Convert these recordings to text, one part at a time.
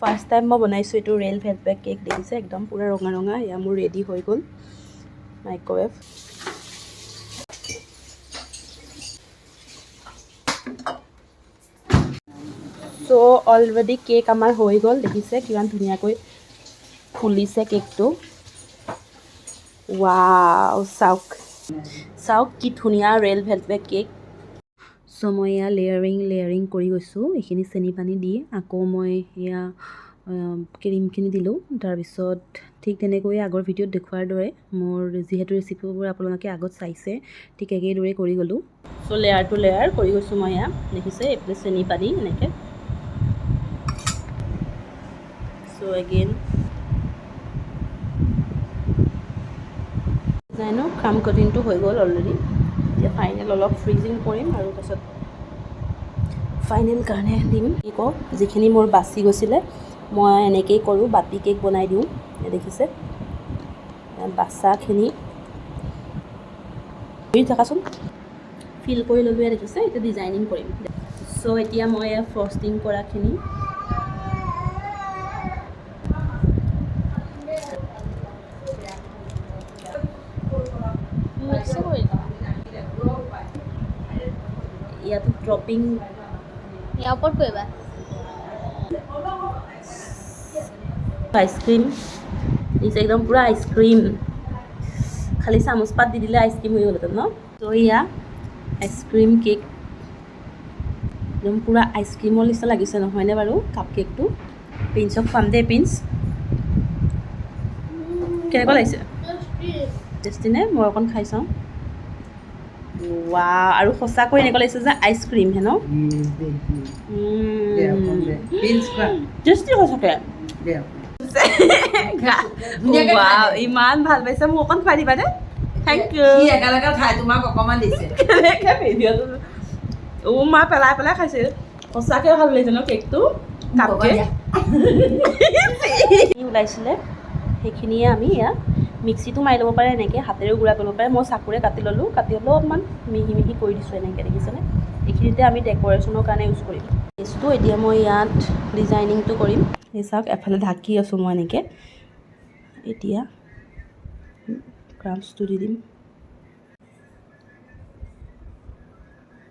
first time মই বনাইছোঁ এইটো ৰেল ভেলভেট কেক দেখিছে একদম পূৰা ৰঙা ৰঙা এয়া মোৰ ৰেডি হৈ গ'ল মাইক্ৰৱেভ চ' অলৰেডি কেক আমাৰ হৈ গ'ল দেখিছে কিমান ধুনীয়াকৈ ফুলিছে কেকটো ৱাও চাওক কি ধুনীয়া ৰেল ভেলভেট কেক চ' মই এয়া লেয়াৰিং কৰি গৈছোঁ এইখিনি চেনি পানী দি আকৌ মই এয়া ক্ৰীমখিনি দিলোঁ তাৰপিছত ঠিক তেনেকৈ আগৰ ভিডিঅ'ত দেখুৱাৰ দৰে মোৰ যিহেতু ৰেচিপিবোৰ আপোনালোকে আগত চাইছে ঠিক একেদৰে কৰি গ'লোঁ চ' লেয়াৰ টু লেয়াৰ কৰি গৈছোঁ মই এয়া দেখিছে এইফালে চেনি পানী এনেকৈ চ' এগেইন জানো ক্ৰাম কাটিংটো হৈ গ'ল অলৰেডি এতিয়া ফাইনেল অলপ ফ্ৰিজিং কৰিম আৰু তাৰপিছত ফাইনেল কাৰণে দিম কেকক যিখিনি মোৰ বাচি গৈছিলে মই এনেকৈয়ে কৰোঁ বাতি কেক বনাই দিওঁ দেখিছে বাচাখিনি থাকাচোন ফিল কৰি ল'লোঁ দেখিছে এতিয়া ডিজাইনিং কৰিম চ' এতিয়া মই ফ্ৰষ্টিং কৰাখিনি ইয়াত ড্ৰপিং ইয়াৰ ওপৰত কৰিবা আইচক্ৰীম দিছে একদম পূৰা আইচক্ৰীম খালি চামুচ পাত দি দিলে আইচক্ৰীম হৈ গ'লহেঁতেন ন ত' এয়া আইচক্ৰীম কেক একদম পূৰা আইচক্ৰীমৰ নিচিনা লাগিছে নহয়নে বাৰু কাপ কেকটো প্ৰিন্সক খুৱাম দেই প্ৰিন্স কেনেকুৱা লাগিছে টেষ্টি নে মই অকণ খাই চাওঁ ৱাও আৰু সঁচাকৈ এনেকুৱা লাগিছে যে আইচক্ৰীম হে ন টেষ্টি সঁচাকৈ ৱাও ইমান ভাল পাইছে মোক অকণ খুৱাই দিবা দে থেংক ইউ খাই তোমাক অকণমান দিছে ভিডিঅ'টো মা পেলাই খাইছে সঁচাকৈ ভাল লাগিছে ন কেকটো কাপ কেক ওলাইছিলে সেইখিনিয়ে আমি ইয়াত মিক্সিটো মাৰি ল'ব পাৰে এনেকৈ হাতেৰেও গুড়া কৰিব পাৰে মই চাকুৰে কাটি ল'লোঁ কাটি অলপমান মিহি কৰি দিছোঁ এনেকৈ দেখিছেনে এইখিনিতে আমি ডেক'ৰেশ্যনৰ কাৰণে ইউজ কৰিম টেষ্টটো এতিয়া মই ইয়াত ডিজাইনিংটো কৰিম এই চাওক এফালে ঢাকি আছোঁ মই এনেকৈ এতিয়া ক্ৰাম্পছটো দি দিম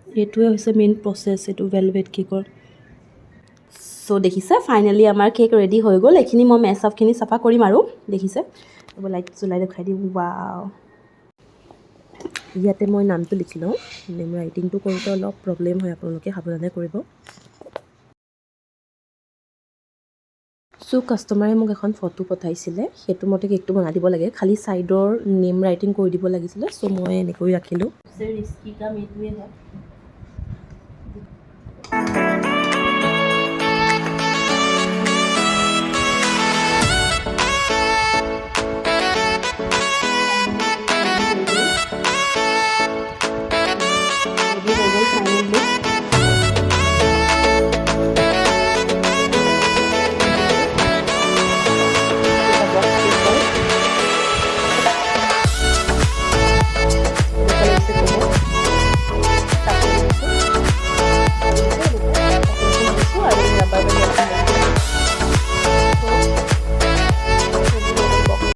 এইটোৱে হৈছে মেইন প্ৰচেছ এইটো ভেলভেট কেকৰ চ' দেখিছে ফাইনেলি আমাৰ কেক ৰেডি হৈ গ'ল এইখিনি মই মেছ আপখিনি চাফা কৰিম আৰু দেখিছে এইবোৰ লাইট জ্বলাই দেখাই দিম ৱাও ইয়াতে মই নামটো লিখি লওঁ নেম ৰাইটিংটো কৰোঁতে অলপ প্ৰব্লেম হয় আপোনালোকে সাৱধানে কৰিব চ' কাষ্টমাৰে মোক এখন ফটো পঠাইছিলে সেইটো মতে কেকটো বনাই দিব লাগে খালি ছাইডৰ নেম ৰাইটিং কৰি দিব লাগিছিলে চ' মই এনেকৈ ৰাখিলোঁ ৰিস্কি কাম এইটোৱে হয়